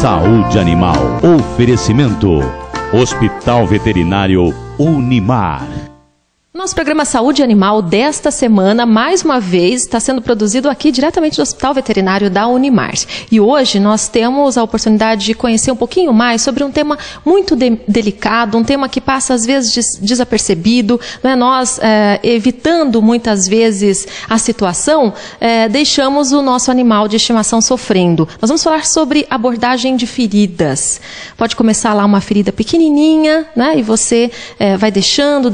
Saúde Animal. Oferecimento: Hospital Veterinário Unimar. Nosso programa Saúde Animal desta semana, mais uma vez, está sendo produzido aqui diretamente do Hospital Veterinário da Unimar. E hoje nós temos a oportunidade de conhecer um pouquinho mais sobre um tema muito delicado, um tema que passa às vezes desapercebido, não é? Nós, evitando muitas vezes a situação, deixamos o nosso animal de estimação sofrendo. Nós vamos falar sobre abordagem de feridas. Pode começar lá uma ferida pequenininha, né? E você vai deixando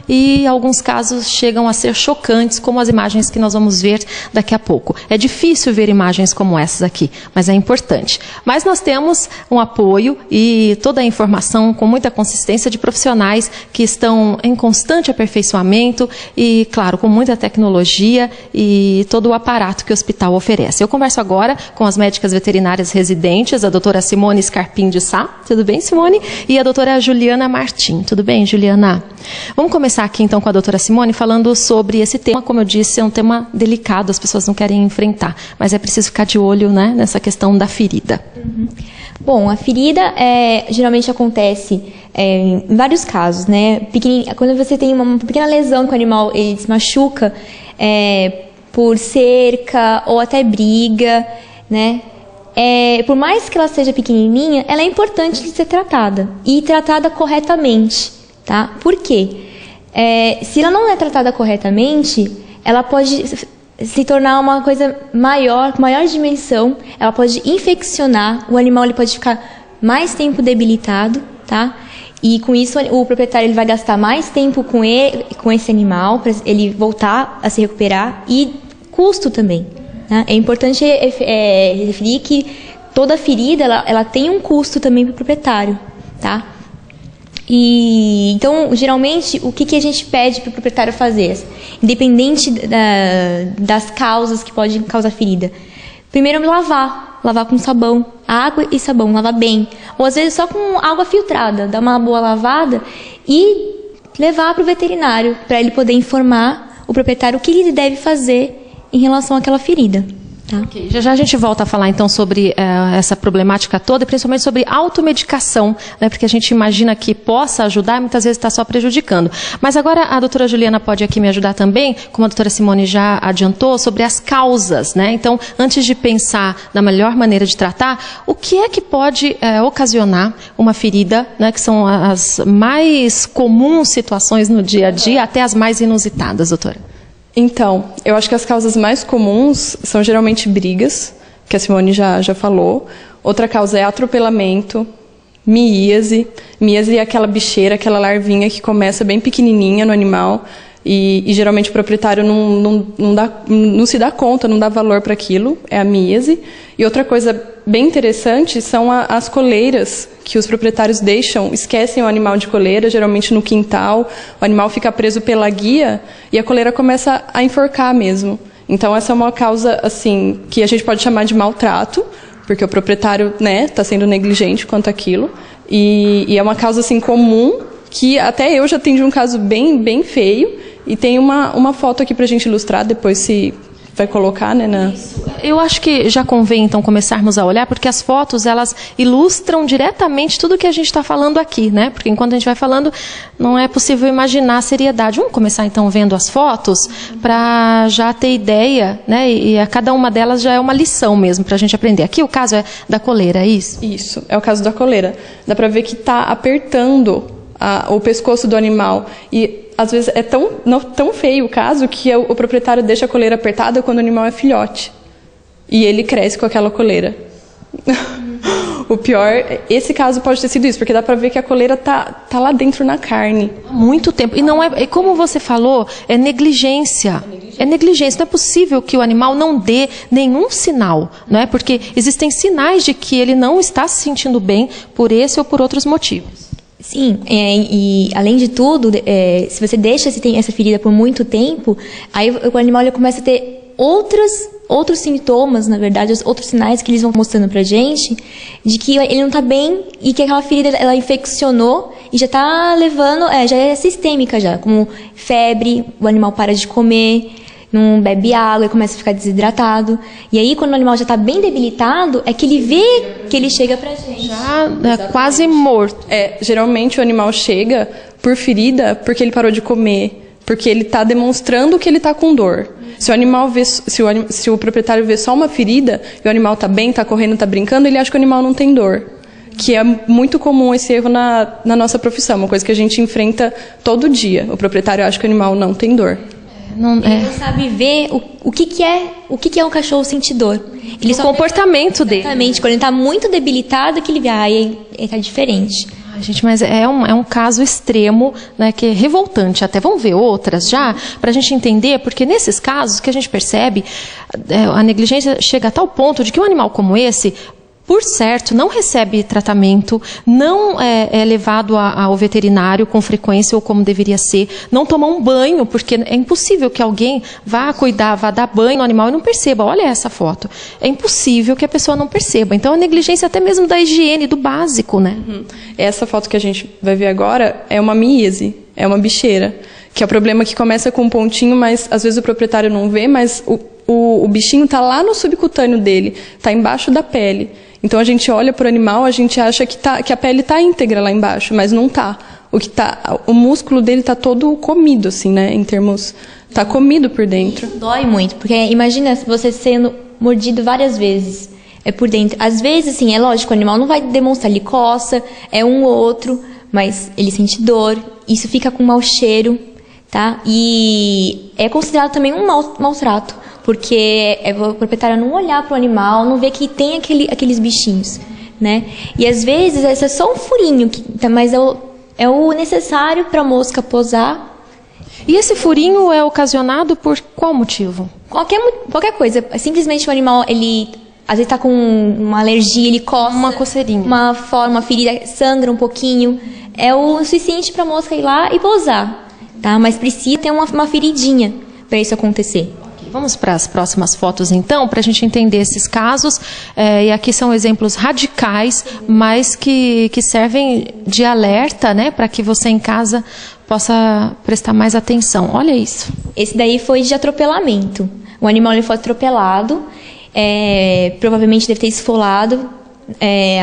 e alguns casos chegam a ser chocantes, como as imagens que nós vamos ver daqui a pouco. É difícil ver imagens como essas aqui, mas é importante. Mas nós temos um apoio e toda a informação com muita consistência de profissionais que estão em constante aperfeiçoamento e, claro, com muita tecnologia e todo o aparato que o hospital oferece. Eu converso agora com as médicas veterinárias residentes, a doutora Simone Scarpim de Sá. Tudo bem, Simone? E a doutora Juliana Martim. Tudo bem, Juliana? Vamos começar aqui então com a doutora Simone falando sobre esse tema. Como eu disse, é um tema delicado, as pessoas não querem enfrentar, mas é preciso ficar de olho, né, nessa questão da ferida. Bom, a ferida geralmente acontece em vários casos, né? Quando você tem uma pequena lesão que o animal ele se machuca por cerca ou até briga, né? Por mais que ela seja pequenininha, ela é importante de ser tratada e tratada corretamente, tá? Por quê? Se ela não é tratada corretamente, ela pode se tornar uma coisa maior, com maior dimensão, ela pode infeccionar, o animal ele pode ficar mais tempo debilitado, tá? E com isso o proprietário ele vai gastar mais tempo com esse animal, para ele voltar a se recuperar, e custo também, tá? É importante referir que toda ferida ela tem um custo também para o proprietário, tá? E então, geralmente, o que a gente pede para o proprietário fazer? Independente das causas que podem causar ferida. Primeiro, lavar com sabão, água e sabão, lavar bem. Ou às vezes só com água filtrada, dar uma boa lavada e levar para o veterinário, para ele poder informar o proprietário o que ele deve fazer em relação àquela ferida. Tá. Okay. Já a gente volta a falar então sobre essa problemática toda e principalmente sobre automedicação, né, porque a gente imagina que possa ajudar e muitas vezes está só prejudicando. Mas agora a doutora Juliana pode aqui me ajudar também, como a doutora Simone já adiantou, sobre as causas, né? Então, antes de pensar na melhor maneira de tratar, o que é que pode ocasionar uma ferida, né, que são as mais comuns situações no dia a dia, até as mais inusitadas, doutora? Então, eu acho que as causas mais comuns são geralmente brigas, que a Simone já falou. Outra causa é atropelamento, miíase. Miíase é aquela bicheira, aquela larvinha que começa bem pequenininha no animal e geralmente o proprietário não se dá conta, não dá valor para aquilo, é a miíase. E outra coisa bem interessante são as coleiras, que os proprietários esquecem o animal de coleira, geralmente no quintal, o animal fica preso pela guia e a coleira começa a enforcar mesmo. Então essa é uma causa assim que a gente pode chamar de maltrato, porque o proprietário, né, está sendo negligente quanto àquilo, e é uma causa assim comum, que até eu já atendi um caso bem feio, e tem uma foto aqui para a gente ilustrar, depois se vai colocar, né? Eu acho que já convém, então, começarmos a olhar, porque as fotos, elas ilustram diretamente tudo o que a gente está falando aqui, né? Porque enquanto a gente vai falando, não é possível imaginar a seriedade. Vamos começar, então, vendo as fotos, para já ter ideia, né? E a cada uma delas já é uma lição mesmo, para a gente aprender. Aqui o caso é da coleira, é isso? Isso, é o caso da coleira. Dá para ver que está apertando o pescoço do animal. E às vezes é tão feio o caso que o proprietário deixa a coleira apertada quando o animal é filhote. E ele cresce com aquela coleira. O pior, esse caso pode ter sido isso, porque dá pra ver que a coleira tá lá dentro na carne. Muito tempo. E não é, como você falou, é negligência. É negligência. Não é possível que o animal não dê nenhum sinal, não é? Porque existem sinais de que ele não está se sentindo bem por esse ou por outros motivos. Sim, e além de tudo, se você deixa essa ferida por muito tempo, aí o animal ele começa a ter outros sintomas, na verdade, outros sinais que eles vão mostrando pra gente, de que ele não tá bem e que aquela ferida ela infeccionou e já tá levando, já é sistêmica já, como febre, o animal para de comer, não bebe água, ele começa a ficar desidratado. E aí, quando o animal já está bem debilitado, é que ele vê que ele chega pra gente. Já é quase morto. Geralmente o animal chega por ferida porque ele parou de comer, porque ele está demonstrando que ele está com dor. Se o animal vê, se o proprietário vê só uma ferida e o animal está bem, está correndo, está brincando, ele acha que o animal não tem dor. Que é muito comum esse erro na nossa profissão, uma coisa que a gente enfrenta todo dia. O proprietário acha que o animal não tem dor. Ele não sabe ver o que é um cachorro sentidor. Ele o comportamento dele. Exatamente, quando ele está muito debilitado, que ele vê, ele está diferente. Gente, mas é um caso extremo, né, que é revoltante. Até vamos ver outras já, para a gente entender, porque nesses casos que a gente percebe, a negligência chega a tal ponto de que um animal como esse, por certo, não recebe tratamento, não é levado ao veterinário com frequência ou como deveria ser, não toma um banho, porque é impossível que alguém vá cuidar, vá dar banho no animal e não perceba. Olha essa foto. É impossível que a pessoa não perceba. Então, a negligência até mesmo da higiene, do básico, né? Essa foto que a gente vai ver agora é uma miíase, é uma bicheira, que é o problema que começa com um pontinho, mas às vezes o proprietário não vê, mas o bichinho está lá no subcutâneo dele, está embaixo da pele. Então a gente olha para o animal, a gente acha que a pele está íntegra lá embaixo, mas não está. O músculo dele está todo comido, assim, né? Em termos, está comido por dentro. Isso dói muito, porque imagina você sendo mordido várias vezes por dentro. Às vezes, assim, é lógico, o animal não vai demonstrar, ele coça, é um ou outro, mas ele sente dor, isso fica com mau cheiro, tá? E é considerado também um maltrato. Porque é o proprietário não olhar para o animal, não ver que tem aqueles bichinhos, né? E às vezes esse é só um furinho, mas é o necessário para a mosca posar. E esse furinho é ocasionado por qual motivo? Qualquer coisa. Simplesmente o animal, ele às vezes está com uma alergia, ele coça. Uma coceirinha. Uma ferida, sangra um pouquinho. É o suficiente para a mosca ir lá e posar, tá? Mas precisa ter uma feridinha para isso acontecer. Vamos para as próximas fotos, então, para a gente entender esses casos. E aqui são exemplos radicais, mas que servem de alerta, né, para que você em casa possa prestar mais atenção. Olha isso. Esse daí foi de atropelamento. O animal ele foi atropelado, provavelmente deve ter esfolado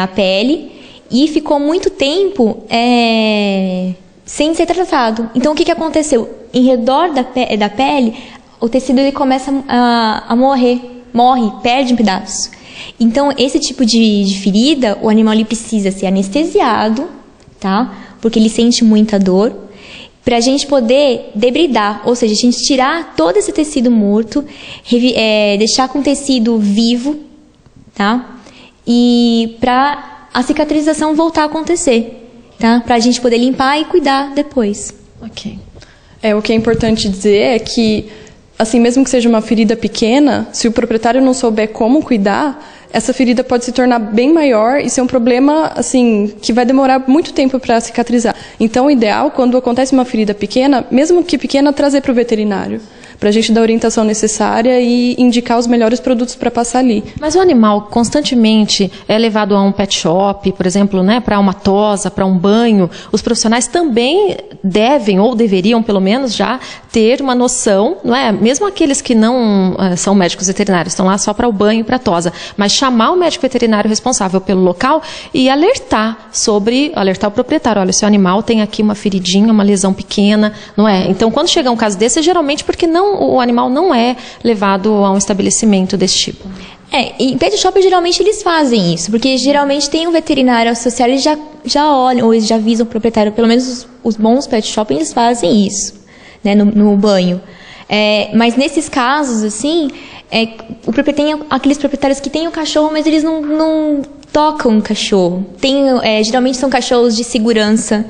a pele e ficou muito tempo sem ser tratado. Então, o que aconteceu? Em redor da pele, o tecido ele começa a morre, perde um pedaço. Então, esse tipo de ferida, o animal ele precisa ser anestesiado, tá? Porque ele sente muita dor, para a gente poder debridar, ou seja, a gente tirar todo esse tecido morto, deixar com o tecido vivo, tá? E para a cicatrização voltar a acontecer, tá? Para a gente poder limpar e cuidar depois. Ok. O que é importante dizer é que, assim, mesmo que seja uma ferida pequena, se o proprietário não souber como cuidar, essa ferida pode se tornar bem maior e ser um problema, assim, que vai demorar muito tempo para cicatrizar. Então, o ideal, quando acontece uma ferida pequena, mesmo que pequena, trazer para o veterinário, para a gente dar a orientação necessária e indicar os melhores produtos para passar ali. Mas o animal constantemente é levado a um pet shop, por exemplo, né, para uma tosa, para um banho. Os profissionais também devem, ou deveriam pelo menos já, ter uma noção, não é? Mesmo aqueles que não são médicos veterinários, estão lá só para o banho e para a tosa, mas chamar o médico veterinário responsável pelo local e alertar o proprietário. Olha, o seu animal tem aqui uma feridinha, uma lesão pequena, não é? Então, quando chega um caso desse, é geralmente porque o animal não é levado a um estabelecimento desse tipo. Em pet shop, geralmente, eles fazem isso, porque geralmente tem um veterinário associado, eles já olham, ou eles já avisam o proprietário, pelo menos os bons pet shop, eles fazem isso, né, no banho. Mas nesses casos, assim, tem aqueles proprietários que têm o cachorro, mas eles não tocam o cachorro. Geralmente são cachorros de segurança,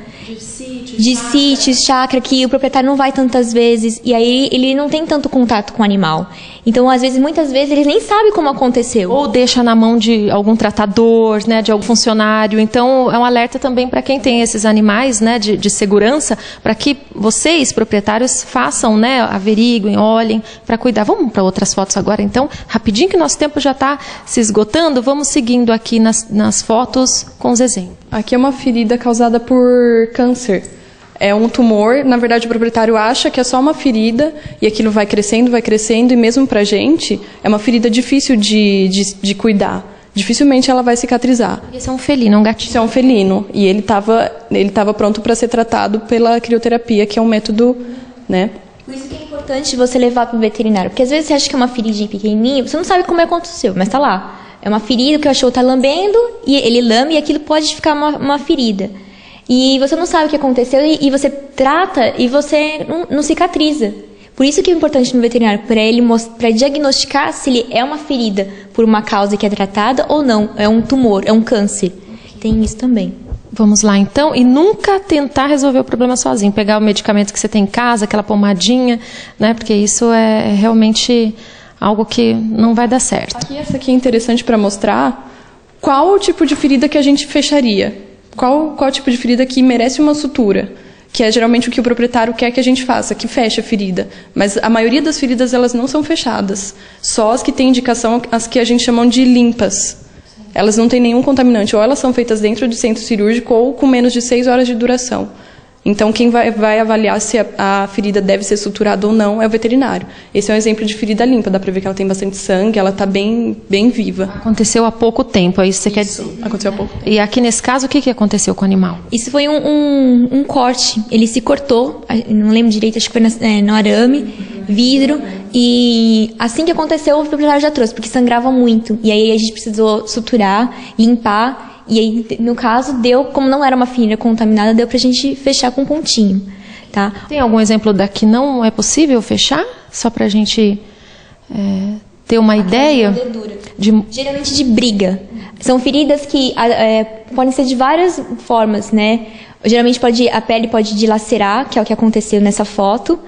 de sítios, chácara, que o proprietário não vai tantas vezes, e aí ele não tem tanto contato com o animal. Então, muitas vezes, eles nem sabem como aconteceu. Ou deixa na mão de algum tratador, né, de algum funcionário. Então, é um alerta também para quem tem esses animais, né, de segurança, para que vocês, proprietários, façam, né, averiguem, olhem, para cuidar. Vamos para outras fotos agora, então? Rapidinho, que nosso tempo já está se esgotando. Vamos seguindo aqui nas fotos com os exemplos. Aqui é uma ferida causada por câncer. é um tumor. Na verdade, o proprietário acha que é só uma ferida e aquilo vai crescendo, e mesmo pra gente, é uma ferida difícil de cuidar. Dificilmente ela vai cicatrizar. Esse é um felino, um gatinho. Isso é um felino. E ele estava pronto para ser tratado pela crioterapia, que é um método, né? Por isso que é importante você levar para o veterinário. Porque às vezes você acha que é uma feridinha pequenininha, você não sabe como aconteceu, mas tá lá. É uma ferida que o cachorro tá lambendo, e ele lame e aquilo pode ficar uma ferida. E você não sabe o que aconteceu e você trata e você não cicatriza. Por isso que é importante no veterinário, para diagnosticar se ele é uma ferida por uma causa que é tratada ou não, é um tumor, é um câncer. Tem isso também. Vamos lá, então, e nunca tentar resolver o problema sozinho, pegar o medicamento que você tem em casa, aquela pomadinha, né? Porque isso é realmente algo que não vai dar certo. Essa aqui é interessante para mostrar qual o tipo de ferida que a gente fecharia. Qual o tipo de ferida que merece uma sutura, que é geralmente o que o proprietário quer que a gente faça, que feche a ferida. Mas a maioria das feridas, elas não são fechadas. Só as que têm indicação, as que a gente chama de limpas. Elas não têm nenhum contaminante, ou elas são feitas dentro de centro cirúrgico ou com menos de 6 horas de duração. Então, quem vai avaliar se a ferida deve ser suturada ou não é o veterinário. Esse é um exemplo de ferida limpa, dá para ver que ela tem bastante sangue, ela está bem viva. Aconteceu há pouco tempo, é isso que você quer dizer? Aconteceu há pouco tempo. E aqui nesse caso, o que aconteceu com o animal? Isso foi um corte, ele se cortou, não lembro direito, acho que foi no arame, vidro, e assim que aconteceu, o proprietário já trouxe, porque sangrava muito. E aí a gente precisou suturar, limpar. E aí, no caso, como não era uma ferida contaminada, deu pra gente fechar com um pontinho, tá? Tem algum exemplo da que não é possível fechar? Só pra gente ter uma ideia? Geralmente de briga. São feridas que podem ser de várias formas, né? Geralmente a pele pode dilacerar, que é o que aconteceu nessa foto,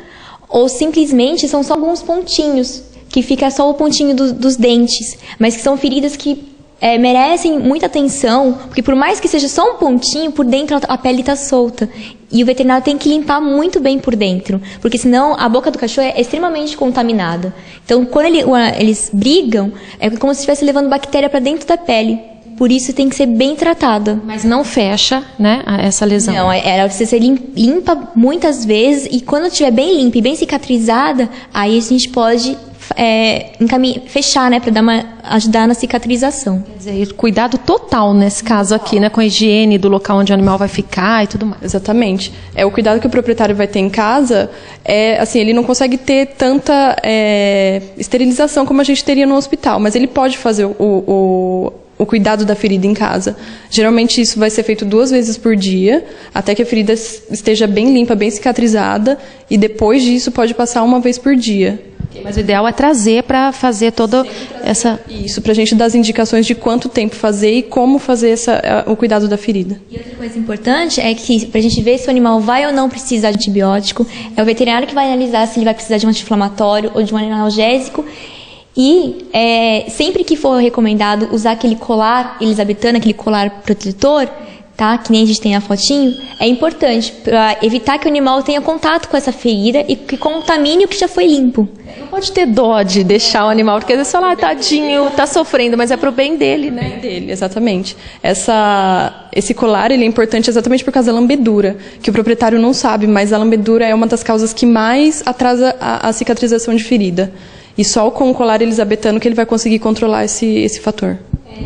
ou simplesmente são só alguns pontinhos, que fica só o pontinho dos dentes, mas que são feridas que merecem muita atenção, porque por mais que seja só um pontinho, por dentro a pele está solta. E o veterinário tem que limpar muito bem por dentro, porque senão a boca do cachorro é extremamente contaminada. Então, quando eles brigam, é como se estivesse levando bactéria para dentro da pele. Por isso tem que ser bem tratada. Mas não fecha, né, essa lesão? Não, ela precisa ser limpa muitas vezes, e quando estiver bem limpa e bem cicatrizada, aí a gente pode fechar, né, para ajudar na cicatrização. Quer dizer, cuidado total nesse caso aqui, né, com a higiene do local onde o animal vai ficar e tudo mais. Exatamente. O cuidado que o proprietário vai ter em casa assim, ele não consegue ter tanta esterilização como a gente teria no hospital, mas ele pode fazer o cuidado da ferida em casa. Geralmente isso vai ser feito 2 vezes por dia, até que a ferida esteja bem limpa, bem cicatrizada, e depois disso pode passar 1 vez por dia. Mas o ideal é trazer para fazer toda essa... Isso, para a gente dar as indicações de quanto tempo fazer e como fazer o cuidado da ferida. E outra coisa importante é que, para a gente ver se o animal vai ou não precisar de antibiótico, é o veterinário que vai analisar se ele vai precisar de um anti-inflamatório ou de um analgésico. E sempre que for recomendado usar aquele colar elisabetano, aquele colar protetor, tá? Que nem a gente tem a fotinho, é importante para evitar que o animal tenha contato com essa ferida e que contamine o que já foi limpo. Não pode ter dó de deixar o animal, porque às vezes fala, tadinho, tá sofrendo, mas é pro bem dele, né? Bem dele, exatamente. Esse colar, ele é importante exatamente por causa da lambedura, que o proprietário não sabe, mas a lambedura é uma das causas que mais atrasa a cicatrização de ferida. E só com o colar elisabetano que ele vai conseguir controlar esse fator.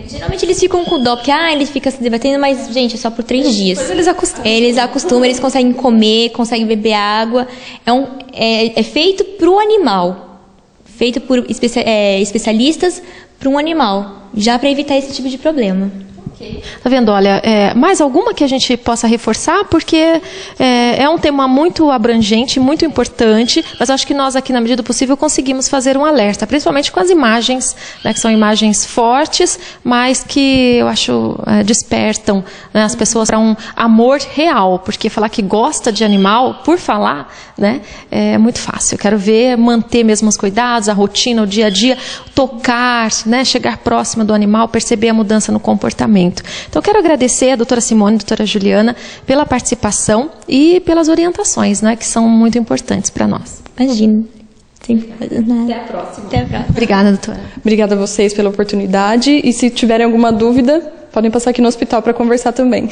Geralmente eles ficam com dó, porque ele fica se debatendo, mas, gente, é só por 3 dias. Depois eles acostumam. Eles acostumam, eles conseguem comer, conseguem beber água. É feito para o animal. Feito por especialistas para um animal, já para evitar esse tipo de problema. Tá vendo? Olha, mais alguma que a gente possa reforçar, porque é um tema muito abrangente, muito importante, mas acho que nós aqui, na medida do possível, conseguimos fazer um alerta, principalmente com as imagens, né, que são imagens fortes, mas que eu acho despertam, né, as pessoas para um amor real, porque falar que gosta de animal, por falar, né, é muito fácil. Eu quero manter mesmo os cuidados, a rotina, o dia a dia, tocar, né, chegar próxima do animal, perceber a mudança no comportamento. Então, eu quero agradecer a doutora Simone e a doutora Juliana pela participação e pelas orientações, né, que são muito importantes para nós. Imagina. Até a próxima. Até a próxima. Obrigada, doutora. Obrigada a vocês pela oportunidade. E se tiverem alguma dúvida, podem passar aqui no hospital para conversar também.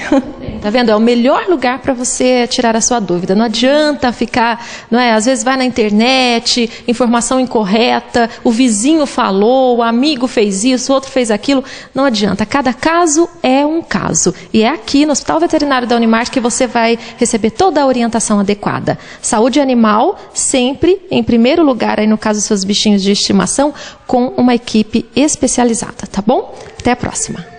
Tá vendo? É o melhor lugar para você tirar a sua dúvida. Não adianta ficar, não é? Às vezes vai na internet, informação incorreta, o vizinho falou, o amigo fez isso, o outro fez aquilo. Não adianta. Cada caso é um caso. E é aqui no Hospital Veterinário da Unimar que você vai receber toda a orientação adequada. Saúde animal, sempre em primeiro lugar, aí no caso dos seus bichinhos de estimação, com uma equipe especializada, tá bom? Até a próxima.